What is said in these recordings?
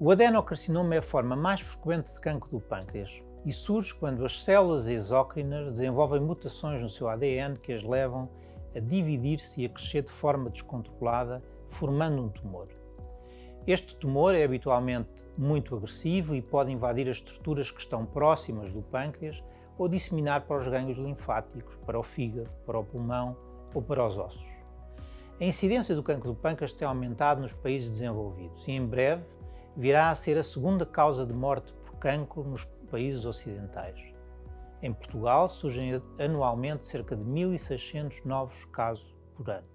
O adenocarcinoma é a forma mais frequente de cancro do pâncreas e surge quando as células exócrinas desenvolvem mutações no seu ADN que as levam a dividir-se e a crescer de forma descontrolada, formando um tumor. Este tumor é habitualmente muito agressivo e pode invadir as estruturas que estão próximas do pâncreas ou disseminar para os gânglios linfáticos, para o fígado, para o pulmão ou para os ossos. A incidência do cancro do pâncreas tem aumentado nos países desenvolvidos e em breve virá a ser a segunda causa de morte por cancro nos países ocidentais. Em Portugal surgem anualmente cerca de 1.600 novos casos por ano.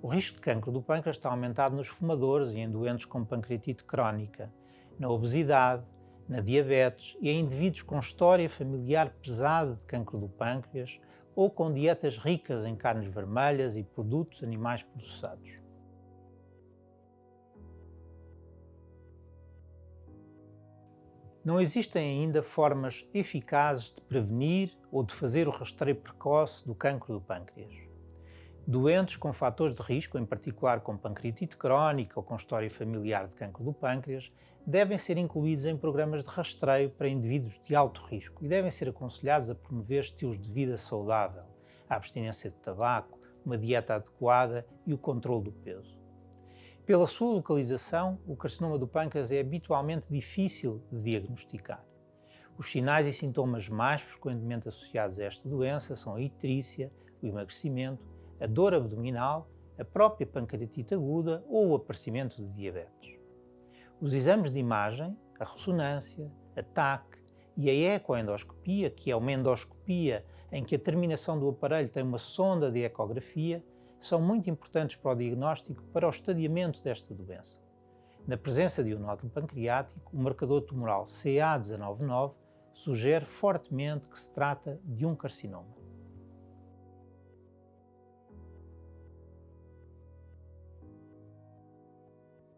O risco de cancro do pâncreas está aumentado nos fumadores e em doentes com pancreatite crónica, na obesidade, na diabetes e em indivíduos com história familiar pesada de cancro do pâncreas ou com dietas ricas em carnes vermelhas e produtos animais processados. Não existem ainda formas eficazes de prevenir ou de fazer o rastreio precoce do cancro do pâncreas. Doentes com fatores de risco, em particular com pancreatite crónica ou com história familiar de cancro do pâncreas, devem ser incluídos em programas de rastreio para indivíduos de alto risco e devem ser aconselhados a promover estilos de vida saudável, a abstinência de tabaco, uma dieta adequada e o controle do peso. Pela sua localização, o carcinoma do pâncreas é habitualmente difícil de diagnosticar. Os sinais e sintomas mais frequentemente associados a esta doença são a icterícia, o emagrecimento, a dor abdominal, a própria pancreatite aguda ou o aparecimento de diabetes. Os exames de imagem, a ressonância, a TAC e a ecoendoscopia, que é uma endoscopia em que a terminação do aparelho tem uma sonda de ecografia, são muito importantes para o diagnóstico e para o estadiamento desta doença. Na presença de um nódulo pancreático, o marcador tumoral CA199 sugere fortemente que se trata de um carcinoma.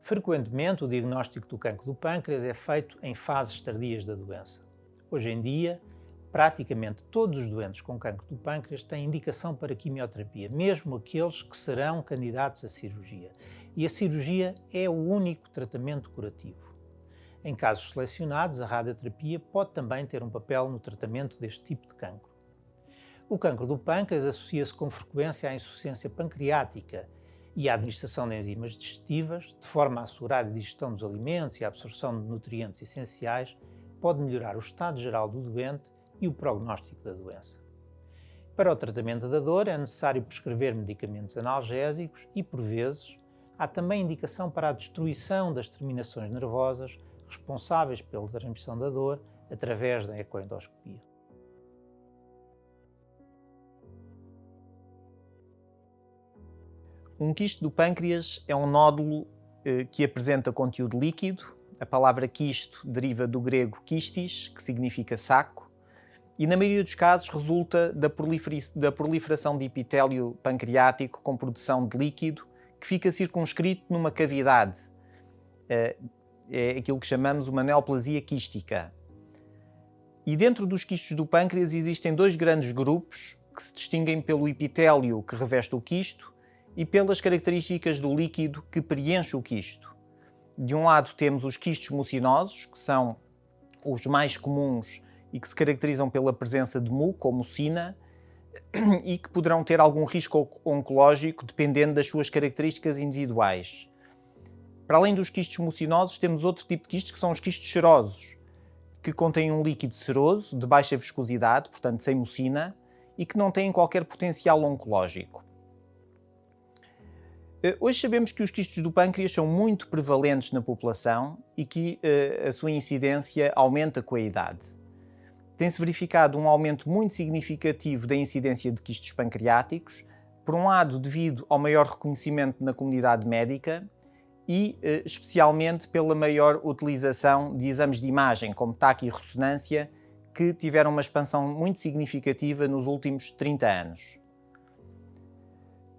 Frequentemente, o diagnóstico do cancro do pâncreas é feito em fases tardias da doença. Hoje em dia, praticamente todos os doentes com cancro do pâncreas têm indicação para quimioterapia, mesmo aqueles que serão candidatos à cirurgia. E a cirurgia é o único tratamento curativo. Em casos selecionados, a radioterapia pode também ter um papel no tratamento deste tipo de cancro. O cancro do pâncreas associa-se com frequência à insuficiência pancreática e à administração de enzimas digestivas, de forma a assegurar a digestão dos alimentos e a absorção de nutrientes essenciais, pode melhorar o estado geral do doente e o prognóstico da doença. Para o tratamento da dor é necessário prescrever medicamentos analgésicos e, por vezes, há também indicação para a destruição das terminações nervosas responsáveis pela transmissão da dor através da ecoendoscopia. Um quisto do pâncreas é um nódulo que apresenta conteúdo líquido. A palavra quisto deriva do grego quistis, que significa saco, e na maioria dos casos resulta da proliferação de epitélio pancreático com produção de líquido que fica circunscrito numa cavidade. É aquilo que chamamos uma neoplasia quística. E dentro dos quistos do pâncreas existem dois grandes grupos que se distinguem pelo epitélio que reveste o quisto e pelas características do líquido que preenche o quisto. De um lado temos os quistos mucinosos, que são os mais comuns e que se caracterizam pela presença de muco ou mucina e que poderão ter algum risco oncológico dependendo das suas características individuais. Para além dos quistos mucinosos, temos outro tipo de quistos que são os quistos serosos, que contêm um líquido seroso de baixa viscosidade, portanto sem mucina, e que não têm qualquer potencial oncológico. Hoje sabemos que os quistos do pâncreas são muito prevalentes na população e que a sua incidência aumenta com a idade. Tem-se verificado um aumento muito significativo da incidência de quistos pancreáticos, por um lado devido ao maior reconhecimento na comunidade médica e especialmente pela maior utilização de exames de imagem, como TAC e ressonância, que tiveram uma expansão muito significativa nos últimos 30 anos.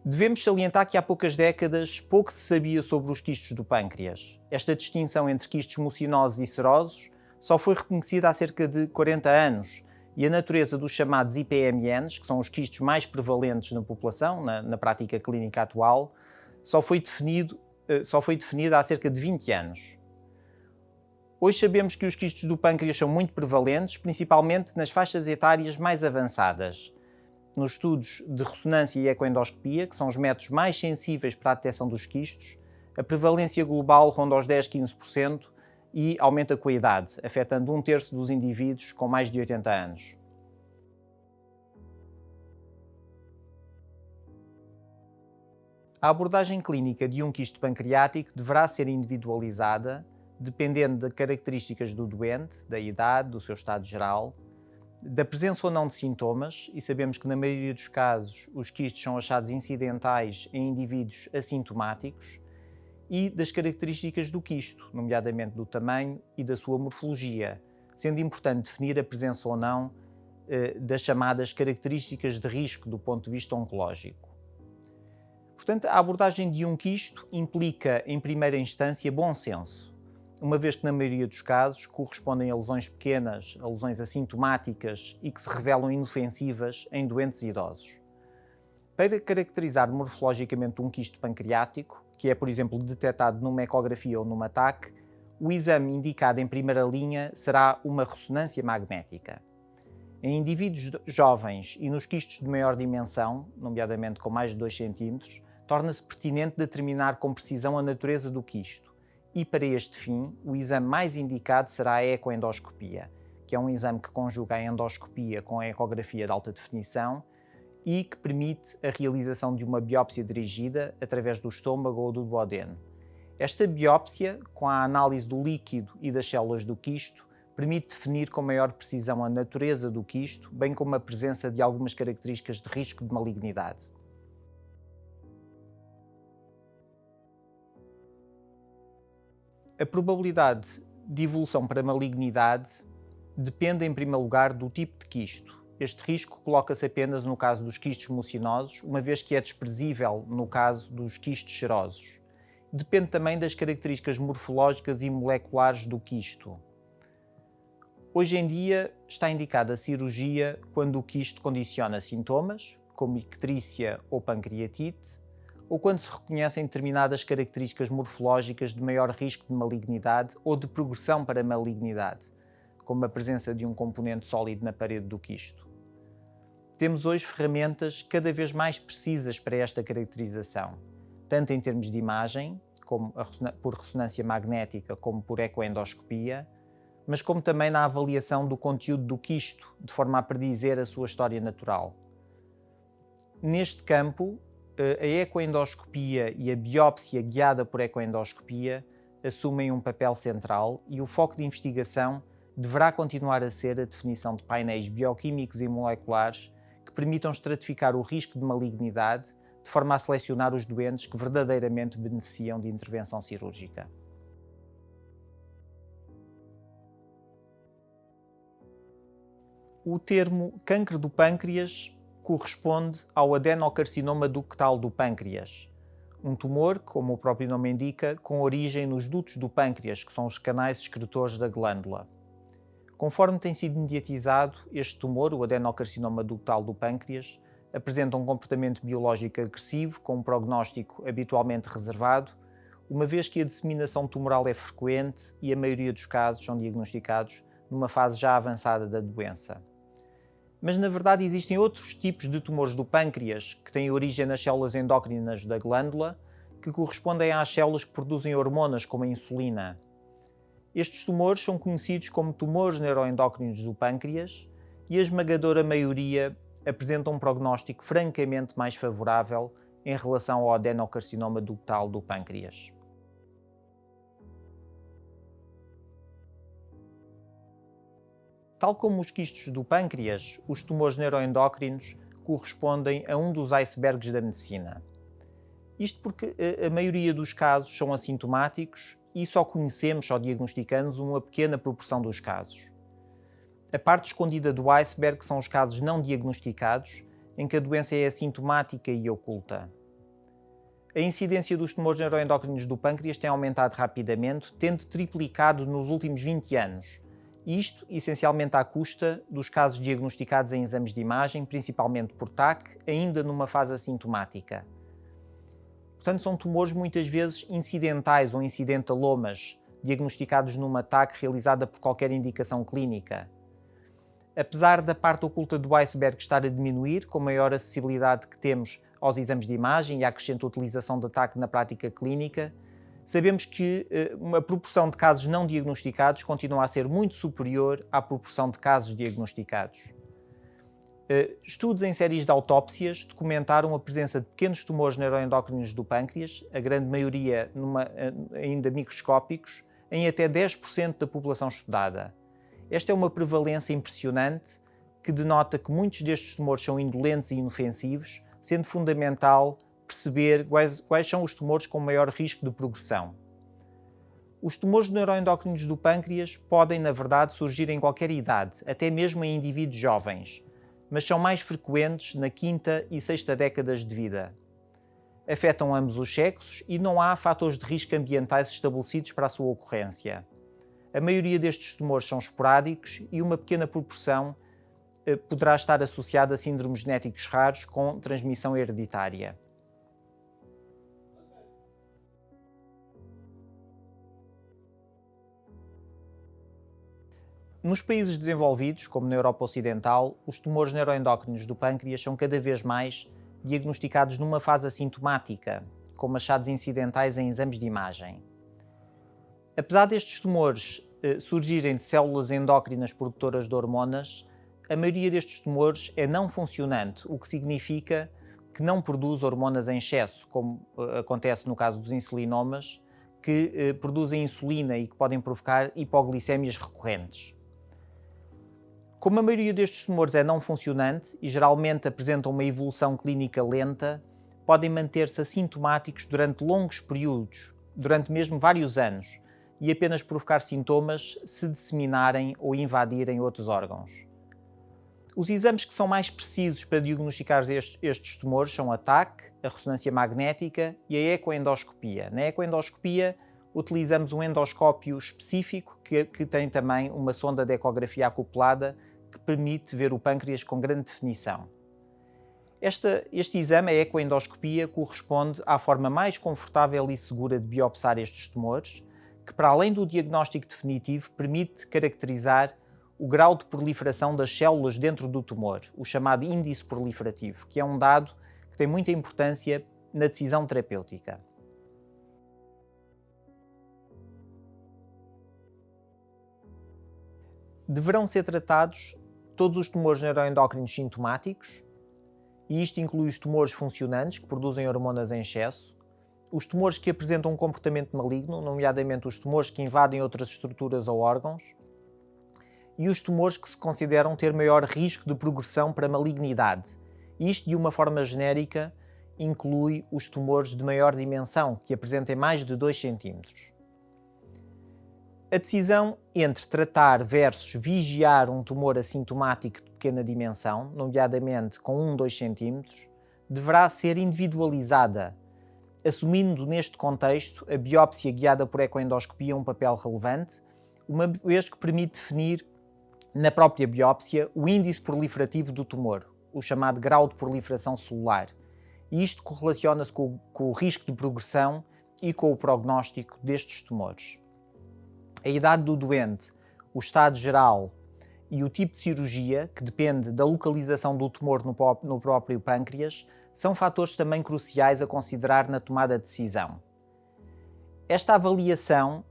Devemos salientar que há poucas décadas pouco se sabia sobre os quistos do pâncreas. Esta distinção entre quistos mucinosos e serosos só foi reconhecida há cerca de 40 anos e a natureza dos chamados IPMNs, que são os quistos mais prevalentes na população, na prática clínica atual, só foi definida há cerca de 20 anos. Hoje sabemos que os quistos do pâncreas são muito prevalentes, principalmente nas faixas etárias mais avançadas. Nos estudos de ressonância e ecoendoscopia, que são os métodos mais sensíveis para a detecção dos quistos, a prevalência global ronda aos 10-15% e aumenta com a idade, afetando 1/3 dos indivíduos com mais de 80 anos. A abordagem clínica de um quisto pancreático deverá ser individualizada, dependendo de características do doente, da idade, do seu estado geral, da presença ou não de sintomas, e sabemos que na maioria dos casos os quistos são achados incidentais em indivíduos assintomáticos, e das características do quisto, nomeadamente do tamanho e da sua morfologia, sendo importante definir a presença ou não das chamadas características de risco do ponto de vista oncológico. Portanto, a abordagem de um quisto implica, em primeira instância, bom senso, uma vez que na maioria dos casos correspondem a lesões pequenas, a lesões assintomáticas e que se revelam inofensivas em doentes idosos. Para caracterizar morfologicamente um quisto pancreático, que é, por exemplo, detectado numa ecografia ou numa TAC, o exame indicado em primeira linha será uma ressonância magnética. Em indivíduos jovens e nos quistos de maior dimensão, nomeadamente com mais de 2 cm, torna-se pertinente determinar com precisão a natureza do quisto e, para este fim, o exame mais indicado será a ecoendoscopia, que é um exame que conjuga a endoscopia com a ecografia de alta definição e que permite a realização de uma biópsia dirigida através do estômago ou do duodeno. Esta biópsia, com a análise do líquido e das células do quisto, permite definir com maior precisão a natureza do quisto, bem como a presença de algumas características de risco de malignidade. A probabilidade de evolução para malignidade depende, em primeiro lugar, do tipo de quisto. Este risco coloca-se apenas no caso dos quistos mucinosos, uma vez que é desprezível no caso dos quistos serosos. Depende também das características morfológicas e moleculares do quisto. Hoje em dia está indicada a cirurgia quando o quisto condiciona sintomas, como icterícia ou pancreatite, ou quando se reconhecem determinadas características morfológicas de maior risco de malignidade ou de progressão para malignidade, como a presença de um componente sólido na parede do quisto. Temos hoje ferramentas cada vez mais precisas para esta caracterização, tanto em termos de imagem, como por ressonância magnética, como por ecoendoscopia, mas como também na avaliação do conteúdo do quisto, de forma a predizer a sua história natural. Neste campo, a ecoendoscopia e a biópsia guiada por ecoendoscopia assumem um papel central e o foco de investigação deverá continuar a ser a definição de painéis bioquímicos e moleculares que permitam estratificar o risco de malignidade de forma a selecionar os doentes que verdadeiramente beneficiam de intervenção cirúrgica. O termo câncer do pâncreas corresponde ao adenocarcinoma ductal do pâncreas, um tumor, como o próprio nome indica, com origem nos dutos do pâncreas, que são os canais excretores da glândula. Conforme tem sido mediatizado, este tumor, o adenocarcinoma ductal do pâncreas, apresenta um comportamento biológico agressivo, com um prognóstico habitualmente reservado, uma vez que a disseminação tumoral é frequente e a maioria dos casos são diagnosticados numa fase já avançada da doença. Mas, na verdade, existem outros tipos de tumores do pâncreas que têm origem nas células endócrinas da glândula, que correspondem às células que produzem hormonas como a insulina. Estes tumores são conhecidos como tumores neuroendócrinos do pâncreas e a esmagadora maioria apresentam um prognóstico francamente mais favorável em relação ao adenocarcinoma ductal do pâncreas. Tal como os quistos do pâncreas, os tumores neuroendócrinos correspondem a um dos icebergs da medicina. Isto porque a maioria dos casos são assintomáticos e só diagnosticamos uma pequena proporção dos casos. A parte escondida do iceberg são os casos não diagnosticados, em que a doença é assintomática e oculta. A incidência dos tumores neuroendócrinos do pâncreas tem aumentado rapidamente, tendo triplicado nos últimos 20 anos. Isto, essencialmente à custa dos casos diagnosticados em exames de imagem, principalmente por TAC, ainda numa fase assintomática. Portanto, são tumores muitas vezes incidentais ou incidentalomas, diagnosticados numa TAC realizada por qualquer indicação clínica. Apesar da parte oculta do iceberg estar a diminuir, com a maior acessibilidade que temos aos exames de imagem e à crescente utilização da TAC na prática clínica, sabemos que uma proporção de casos não diagnosticados continua a ser muito superior à proporção de casos diagnosticados. Estudos em séries de autópsias documentaram a presença de pequenos tumores neuroendócrinos do pâncreas, a grande maioria ainda microscópicos, em até 10% da população estudada. Esta é uma prevalência impressionante que denota que muitos destes tumores são indolentes e inofensivos, sendo fundamental perceber quais são os tumores com maior risco de progressão. Os tumores neuroendócrinos do pâncreas podem, na verdade, surgir em qualquer idade, até mesmo em indivíduos jovens, mas são mais frequentes na quinta e sexta décadas de vida. Afetam ambos os sexos e não há fatores de risco ambientais estabelecidos para a sua ocorrência. A maioria destes tumores são esporádicos e uma pequena proporção poderá estar associada a síndromes genéticos raros com transmissão hereditária. Nos países desenvolvidos, como na Europa Ocidental, os tumores neuroendócrinos do pâncreas são cada vez mais diagnosticados numa fase assintomática, com achados incidentais em exames de imagem. Apesar destes tumores surgirem de células endócrinas produtoras de hormonas, a maioria destes tumores é não funcionante, o que significa que não produz hormonas em excesso, como acontece no caso dos insulinomas, que produzem insulina e que podem provocar hipoglicémias recorrentes. Como a maioria destes tumores é não funcionante e geralmente apresentam uma evolução clínica lenta, podem manter-se assintomáticos durante longos períodos, durante mesmo vários anos, e apenas provocar sintomas se disseminarem ou invadirem outros órgãos. Os exames que são mais precisos para diagnosticar estes tumores são a TAC, a ressonância magnética e a ecoendoscopia. Na ecoendoscopia, utilizamos um endoscópio específico que tem também uma sonda de ecografia acoplada que permite ver o pâncreas com grande definição. Este exame, a ecoendoscopia, corresponde à forma mais confortável e segura de biopsar estes tumores, que, para além do diagnóstico definitivo, permite caracterizar o grau de proliferação das células dentro do tumor, o chamado índice proliferativo, que é um dado que tem muita importância na decisão terapêutica. Deverão ser tratados todos os tumores neuroendócrinos sintomáticos, e isto inclui os tumores funcionantes, que produzem hormonas em excesso, os tumores que apresentam um comportamento maligno, nomeadamente os tumores que invadem outras estruturas ou órgãos, e os tumores que se consideram ter maior risco de progressão para malignidade. Isto, de uma forma genérica, inclui os tumores de maior dimensão, que apresentem mais de 2 cm. A decisão entre tratar versus vigiar um tumor assintomático de pequena dimensão, nomeadamente com 1-2 cm, deverá ser individualizada, assumindo neste contexto a biópsia guiada por ecoendoscopia um papel relevante, uma vez que permite definir na própria biópsia o índice proliferativo do tumor, o chamado grau de proliferação celular. E isto correlaciona-se com o risco de progressão e com o prognóstico destes tumores. A idade do doente, o estado geral e o tipo de cirurgia, que depende da localização do tumor no próprio pâncreas, são fatores também cruciais a considerar na tomada de decisão. Esta avaliação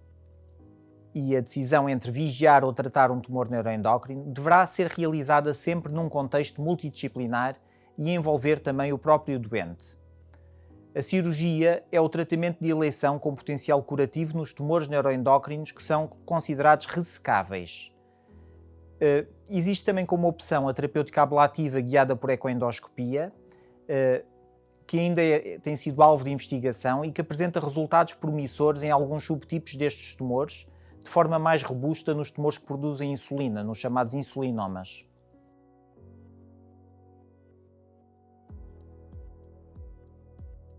e a decisão entre vigiar ou tratar um tumor neuroendócrino deverá ser realizada sempre num contexto multidisciplinar e envolver também o próprio doente. A cirurgia é o tratamento de eleição com potencial curativo nos tumores neuroendócrinos que são considerados ressecáveis. Existe também como opção a terapêutica ablativa guiada por ecoendoscopia, que ainda tem sido alvo de investigação e que apresenta resultados promissores em alguns subtipos destes tumores, de forma mais robusta nos tumores que produzem insulina, nos chamados insulinomas.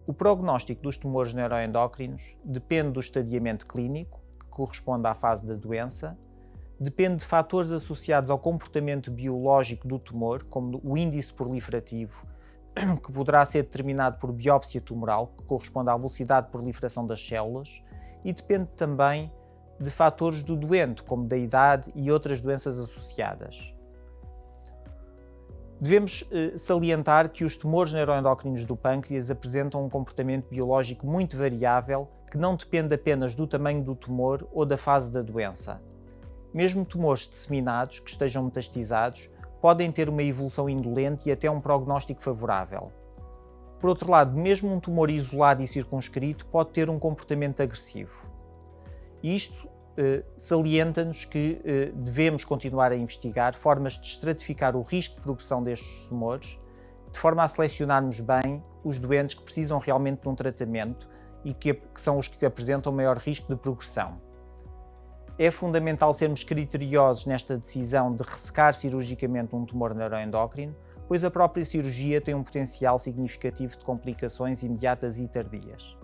O prognóstico dos tumores neuroendócrinos depende do estadiamento clínico, que corresponde à fase da doença, depende de fatores associados ao comportamento biológico do tumor, como o índice proliferativo, que poderá ser determinado por biópsia tumoral, que corresponde à velocidade de proliferação das células, e depende também de fatores do doente, como da idade e outras doenças associadas. Devemos salientar que os tumores neuroendócrinos do pâncreas apresentam um comportamento biológico muito variável que não depende apenas do tamanho do tumor ou da fase da doença. Mesmo tumores disseminados, que estejam metastizados, podem ter uma evolução indolente e até um prognóstico favorável. Por outro lado, mesmo um tumor isolado e circunscrito pode ter um comportamento agressivo. Isto salienta-nos que devemos continuar a investigar formas de estratificar o risco de progressão destes tumores, de forma a selecionarmos bem os doentes que precisam realmente de um tratamento e que são os que apresentam maior risco de progressão. É fundamental sermos criteriosos nesta decisão de ressecar cirurgicamente um tumor neuroendócrino, pois a própria cirurgia tem um potencial significativo de complicações imediatas e tardias.